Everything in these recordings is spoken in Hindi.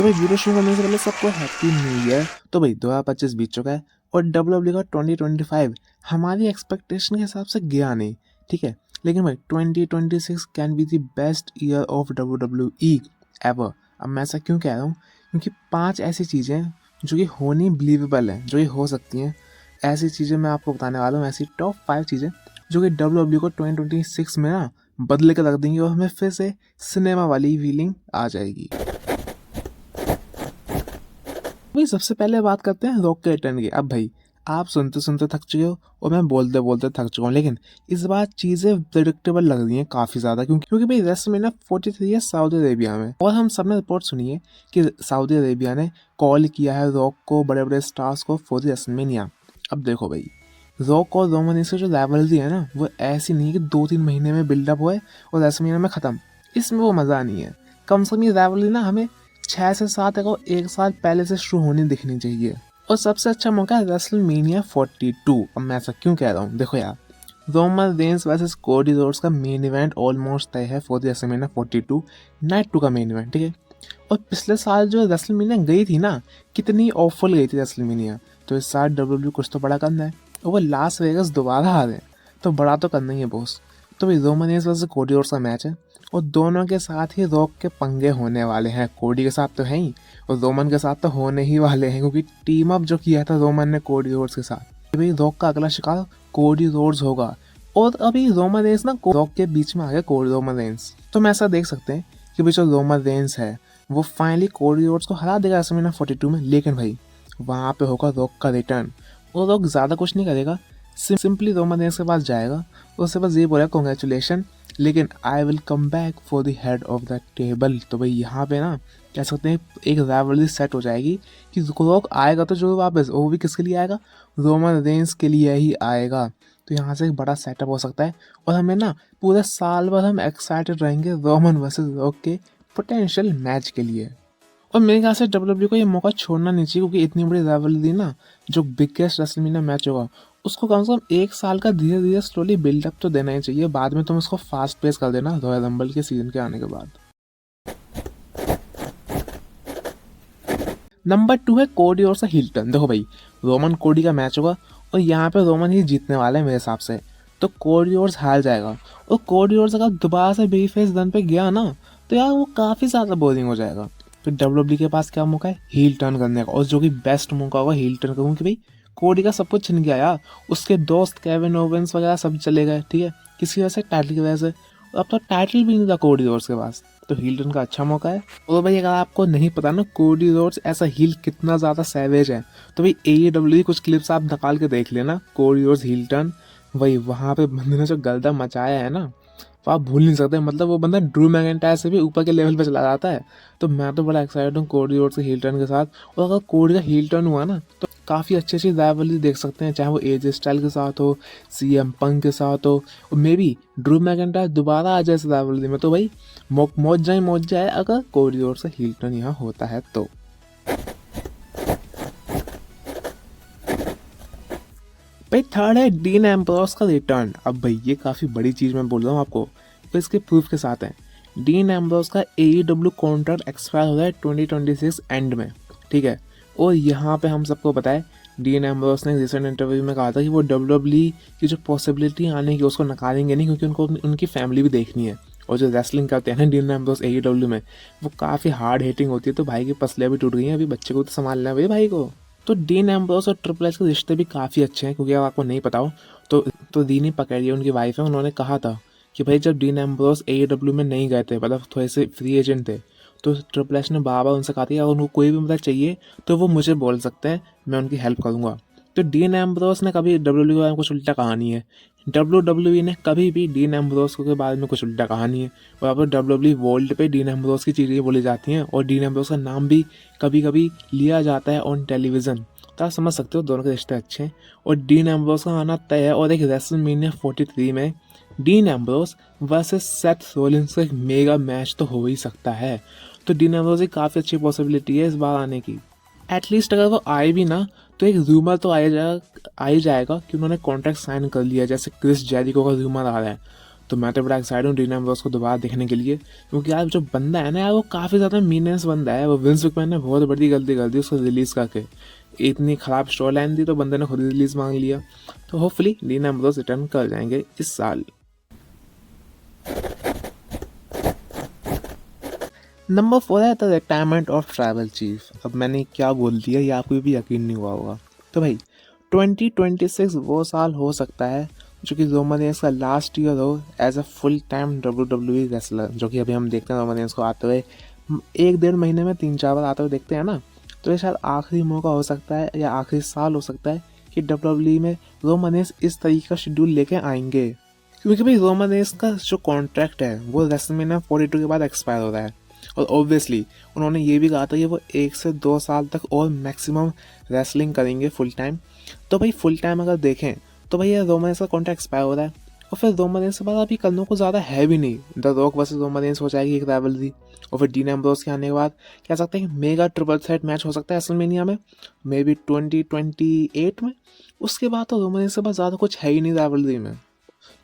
तो भाई वीडियो शुरू करने से पहले सबको हैप्पी न्यू ईयर। तो भाई 2025 बीत चुका है और डब्ल्यूडब्ल्यू का 2025 हमारी एक्सपेक्टेशन के हिसाब से गया नहीं, ठीक है। लेकिन भाई 2026 can be the best year of WWE ever. अब मैं ऐसा क्यों कह रहा हूँ? क्योंकि 5 ऐसी चीज़ें हैं जो कि होनी बिलीवेबल हैं, जो कि हो सकती हैं। ऐसी चीज़ें मैं आपको बताने वाला हूँ, ऐसी टॉप 5 चीज़ें जो कि डब्ल्यूडब्ल्यू को 2026 में ना बदले के रख देंगी और हमें फिर से सिनेमा वाली फीलिंग आ जाएगी। भाई सबसे पहले बात करते हैं रॉक के रिटर्न की। अब भाई आप सुनते सुनते थक चुके हो और मैं बोलते बोलते थक चुका हूँ, लेकिन इस बार चीज़ें प्रेडिक्टेबल लग रही हैं काफ़ी ज़्यादा, क्योंकि भाई रेसलमेनिया 43 है सऊदी अरेबिया में, और हम सब ने रिपोर्ट सुनी है कि सऊदी अरेबिया ने कॉल किया है रॉक को, बड़े बड़े स्टार्स को फॉर रेसलमेनिया। अब देखो भाई, रॉक और रोमन रेंस की जो राइवलरी है ना, वो ऐसी नहीं है कि 2-3 महीने में बिल्डअप हुए और रेसलमेनिया में ख़त्म। इसमें वो मज़ा नहीं है। कम से कम ये राइवलरी ना हमें 6 से 7 एक साल पहले से शुरू होनी दिखनी चाहिए। और सबसे अच्छा मौका है रेसलमेनिया 42। अब मैं ऐसा क्यों कह रहा हूँ? देखो यार, Roman Reigns versus Cody Rhodes का मेन इवेंट ऑलमोस्ट तय है फॉर रेसलमेनिया 42 नाइट 2 का मेन इवेंट, ठीक है। और पिछले साल जो रेसलमेनिया गई थी ना, कितनी ऑफुल गई थी रेसलमेनिया। तो इस साल डब्ल्यूडब्ल्यू कुछ तो बड़ा करना है और वो लास वेगस दोबारा आ रहे हैं, तो बड़ा तो करना ही है बॉस। तो भाई Roman Reigns versus Cody Rhodes का मैच है और दोनों के साथ ही रॉक के पंगे होने वाले हैं। कोडी के साथ तो है ही और रोमन के साथ तो होने ही वाले हैं, क्योंकि टीम अप जो किया था रोमन ने कोडी रोड्स के साथ। भाई रॉक का अगला शिकार कोडी रोड्स होगा और अभी रोमन रेंस ना रॉक के बीच में आ गया कोडी रोमन रेंस। तो हम ऐसा देख सकते हैं कि भाई जो रोमन रेंस है वो फाइनली कोडी रोड्स को हरा देगा रेसलमेनिया 42 में। लेकिन भाई वहाँ पे होगा रॉक का रिटर्न और रॉक ज़्यादा कुछ नहीं करेगा, सिंपली रोमन रेंस के पास जाएगा और उससे बस ये बोलेगा कॉन्ग्रेचुलेशन, लेकिन I will come back for the head of the table. तो भाई यहाँ पे ना कह सकते हैं एक राइवलरी सेट हो जाएगी कि रॉक आएगा तो जो वापस, वो भी किसके लिए आएगा? रोमन रेंस के लिए ही आएगा। तो यहाँ से एक बड़ा सेटअप हो सकता है और हमें ना पूरे साल भर हम एक्साइटेड रहेंगे रोमन वर्सेस रॉक के पोटेंशियल मैच के लिए। और मेरे ख्याल से डब्ल्यूडब्ल्यू को ये मौका छोड़ना नहीं चाहिए, क्योंकि इतनी बड़ी राइवलरी ना, जो बिगेस्ट रेसलमेनिया मैच होगा, उसको कम से कम 1 साल का धीरे धीरे स्लोली बिल्डअप तो देना ही चाहिए। बाद में तुम उसको फास्ट पेस कर देना रॉयल रंबल के सीजन के आने के बाद। नंबर 2 है कोडी और हिल्टन। देखो भाई, रोमन कोडी का मैच होगा और यहाँ पे रोमन ही जीतने वाला है मेरे हिसाब से। तो कोडी और हार जाएगा और कोडी और अगर दोबारा से बेबी फेस रन पे गया ना, तो यार वो काफ़ी ज़्यादा बोरिंग हो जाएगा। तो डब्ल्यूडब्ल्यू के पास क्या मौका है? हील टर्न करने का, और जो कि बेस्ट मौका होगा हील टर्न करूँ कि भाई कोडी का सब कुछ छिन गया यार, उसके दोस्त केविन ओवेंस वगैरह सब चले गए, ठीक है, किसी वजह से, टाइटल की वजह से। अब तो टाइटल भी नहीं था कोडी रोड्स के पास, तो हील टर्न का अच्छा मौका है। और भाई अगर आपको नहीं पता ना कोडी रोड्स ऐसा हील कितना ज़्यादा सैवेज है, तो भाई AEW की कुछ क्लिप्स आप निकाल के देख लेना, कोडी रोड्स हील टर्न, वही वहाँ पे बंदे ने जो गर्दा मचाया है ना, तो आप भूल नहीं सकते। मतलब वो बंदा ड्रू मैकिंटायर से भी ऊपर के लेवल पे चला जाता है। तो मैं तो बड़ा एक्साइटेड हूँ कोडी रोड्स के हील टर्न के साथ। और अगर कोडी का हील टर्न हुआ ना, तो काफ़ी अच्छी अच्छी राइवलरी देख सकते हैं, चाहे वो एजे स्टाइल के साथ हो, CM पंक के साथ हो, और मे बी ड्रू मैकिंटायर दोबारा आ जाए इस राइवलरी में। तो भाई मौज जाए अगर कोडी रोड्स का हील टर्न यहाँ होता है तो। भाई थर्ड है डीन एम्ब्रोस का रिटर्न। अब भाई ये काफ़ी बड़ी चीज़ मैं बोल रहा हूँ आपको, तो इसके प्रूफ के साथ है। डीन एम्ब्रोस का AEW कॉन्ट्रैक्ट एक्सपायर हो रहा है 2026 एंड में, ठीक है। और यहाँ पे हम सबको पता है डीन एम्ब्रोस ने रिसेंट इंटरव्यू में कहा था कि वो WWE की जो पॉसिबिलिटी आने की उसको नकारेंगे नहीं, क्योंकि उनको उनकी फैमिली भी देखनी है। और जो रेसलिंग करते हैं ना डीन एम्ब्रोस AEW में, वो काफ़ी हार्ड हिटिंग होती है। तो भाई की पसलियाँ भी टूट गई हैं, अभी बच्चे को तो संभालना है भाई को। तो डीन एम्ब्रोस और ट्रिपल एच के रिश्ते भी काफ़ी अच्छे हैं, क्योंकि अगर आपको नहीं पता हो तो दीनी पकड़िए उनकी वाइफ है, उन्होंने कहा था कि भाई जब डीन एम्ब्रोस AEW में नहीं गए थे, मतलब थोड़े से फ्री एजेंट थे, तो ट्रिपल एच ने बार बार उनसे कहा था कि अगर उनको कोई भी मदद चाहिए तो वो मुझे बोल सकते हैं, मैं उनकी हेल्प करूँगा। तो डीन एम्ब्रोस ने कभी WWE के बारे में कुछ उल्टा कहा नहीं है, WWE ने कभी भी डीन एम्ब्रोस के बारे में कुछ उल्टा कहा नहीं है। और अब WWE वर्ल्ड पे डीन एम्ब्रोस की चीज़ें बोली जाती हैं और डीन एम्ब्रोस का नाम भी कभी कभी लिया जाता है ऑन टेलीविज़न। तो आप समझ सकते हो दोनों के रिश्ते अच्छे हैं और डीन एम्ब्रोस का आना तय है। और एक रेसलमेनिया 43 में dean Ambrose versus Seth Rollins का एक मेगा मैच तो हो ही सकता है। तो डीन एम्ब्रोस की काफ़ी अच्छी पॉसिबिलिटी है इस बार आने की। एटलीस्ट अगर वो आए भी ना, तो एक रूमर तो आ ही जाएगा कि उन्होंने कॉन्ट्रैक्ट साइन कर लिया, जैसे क्रिस जेरिको का रूमर आ रहा है। तो मैं तो बड़ा एक्साइटेड हूँ डीन एम्ब्रोस को दोबारा देखने के लिए, क्योंकि यार जो बंदा है ना यार, वो काफ़ी ज़्यादा मीनेस बंदा है। वो विंस मैकमैन ने बहुत बड़ी गलती कर दी उसको रिलीज़ करके। इतनी ख़राब स्टोरी लाइन थी तो बंदे ने खुद रिलीज़ मांग लिया। तो होपफुली डीन एम्ब्रोस रिटर्न कर जाएंगे इस साल। नंबर 4 है the retirement of tribal chief. अब मैंने क्या बोल दिया ये आपको भी यकीन नहीं हुआ होगा। तो भाई 2026 वो साल हो सकता है जो कि रोमन रेंस का लास्ट ईयर हो as a full time WWE wrestler, जो कि अभी हम देखते हैं रोमन रेंस को आते हुए 1-1.5 महीने में 3-4 बार आते हुए देखते हैं ना। तो ये शायद आखिरी मौका हो सकता है या आखिरी साल हो सकता है कि WWE में रोमन रेंस इस तरीके का शेड्यूल लेके आएंगे, क्योंकि भाई रोमन रेंस का जो कॉन्ट्रैक्ट है वो रेसलमेनिया 42 के बाद एक्सपायर हो रहा है। और ऑब्वियसली उन्होंने ये भी कहा था कि वो 1 से 2 साल तक और मैक्सिमम रेसलिंग करेंगे फुल टाइम। तो भाई फुल टाइम अगर देखें तो भाई ये रोमन रेंस का कॉन्ट्रैक्ट एक्सपायर हो रहा है, और फिर रोमन रेंस के बाद अभी करने को ज़्यादा है भी नहीं। The rock versus Roman Reigns हो जाएगी एक राइवलरी, और फिर डीन एम्ब्रोस के आने के बाद कह सकते हैं कि मेगा ट्रिपल थ्रेट मैच हो सकता है रेसलमेनिया में, मे बी 2028 में। उसके बाद तो रोमन रेंस के बाद ज़्यादा कुछ है ही नहीं राइवलरी में।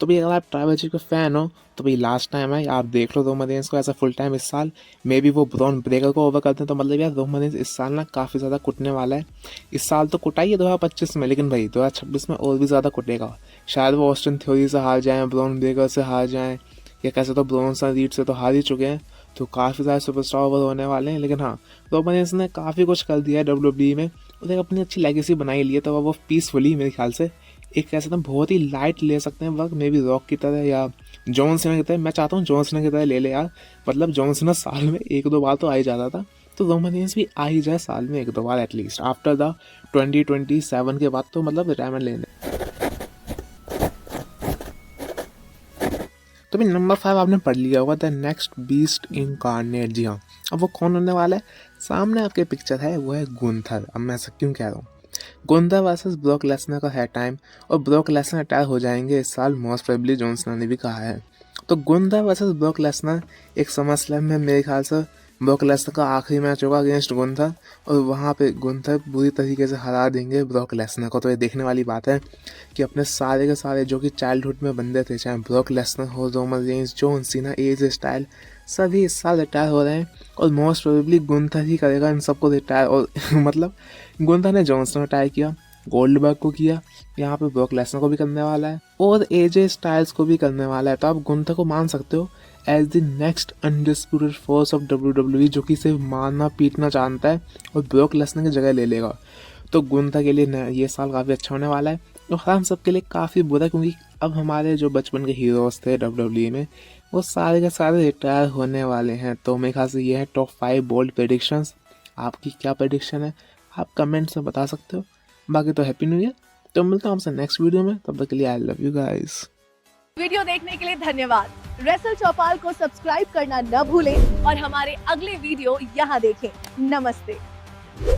तो भाई अगर आप ट्राइबल चीफ के फैन हो तो भाई लास्ट टाइम है, आप देख लो रोमन रेंस को ऐसा फुल टाइम इस साल। मे बी वो ब्रॉन ब्रेकर को ओवर करते हैं, तो मतलब यार रोमन रेंस इस साल ना काफ़ी ज़्यादा कुटने वाला है। इस साल तो कुटाई है 2025 में, लेकिन भाई 2026 में और भी ज़्यादा कुटेगा। शायद वो ऑस्टिन थ्योरी से हार जाएँ, ब्रॉन ब्रेकर से हार जाएँ, या कैसे तो ब्रॉन्सन रीड से तो हार ही चुके हैं। तो काफ़ी सारे सुपरस्टार ओवर होने वाले हैं। लेकिन हाँ, रोमन रेंस ने काफ़ी कुछ कर दिया है WWE में, और एक अपनी अच्छी लेगेसी बनाई ली है। तो वो पीसफुली मेरे ख्याल से एक कैसे ना बहुत ही लाइट ले सकते हैं वक्त, मे बी रॉक की तरह या जॉन सीना की तरह। मैं चाहता हूँ जॉन सीना की तरह ले ले यार, मतलब जॉन सीना साल में 1-2 बार तो आ ही जाता था, तो रोमन रेंस भी आ ही जाए साल में 1-2 बार एटलीस्ट आफ्टर द 2027 के बाद, तो मतलब रिटायरमेंट लेने। तो भाई नंबर 5 आपने पढ़ लिया होगा, द नेक्स्ट बीस्ट इनकार्नेट। जी हाँ, अब वो कौन होने वाला है? सामने आपके पिक्चर है, वो है गुंथर। अब मैं ऐसा क्यों कह रहा हूँ? गुंथर वर्सेस ब्रॉक लेसनर का है टाइम, और ब्रॉक लेसनर रिटायर हो जाएंगे इस साल, मोस्ट प्रोबेबली जॉन सीना ने भी कहा है। तो गुंथर वर्सेस ब्रॉक लेसनर एक समर स्लैम में मेरे ख्याल से ब्रॉक लेसनर का आखिरी मैच होगा अगेंस्ट गुंथर, और वहाँ पे गुंथर बुरी तरीके से हरा देंगे ब्रॉक लेसनर को। तो ये देखने वाली बात है कि अपने सारे के सारे जो कि चाइल्डहुड में बंदे थे, चाहे ब्रॉक लेसनर हो, Roman Reigns, John Cena, AJ Styles, सभी इस साल रिटायर हो रहे हैं, और मोस्ट प्रोबेबली गुंथर ही करेगा इन सबको रिटायर। और मतलब गुंथर ने जॉन सीना रिटायर किया, गोल्डबर्ग को किया, यहाँ पे ब्रॉक लेसनर को भी करने वाला है, और एजे स्टाइल्स को भी करने वाला है। तो आप गुंथर को मान सकते हो as the next undisputed force of WWE, जो कि सिर्फ मारना पीटना जानता है और ब्रॉक लेसनर की जगह ले लेगा। तो गुंथर के लिए ये साल काफ़ी अच्छा होने वाला है, और हम सब के लिए काफ़ी बुरा, क्योंकि अब हमारे जो बचपन के हीरोज़ थे WWE में, वो सारे के सारे रिटायर होने वाले हैं। तो मेरे ख्याल से ये है टॉप 5 बोल्ड प्रेडिक्शंस। आपकी क्या प्रेडिक्शन है आप कमेंट्स में बता सकते हो। बाकी तो हैप्पी न्यू ईयर। तो मिलता हूँ आपसे नेक्स्ट वीडियो में, तब तक के लिए I love you guys. Video देखने के लिए धन्यवाद। रेसल चौपाल को सब्सक्राइब करना न भूलें और हमारे अगले वीडियो यहाँ देखें। नमस्ते।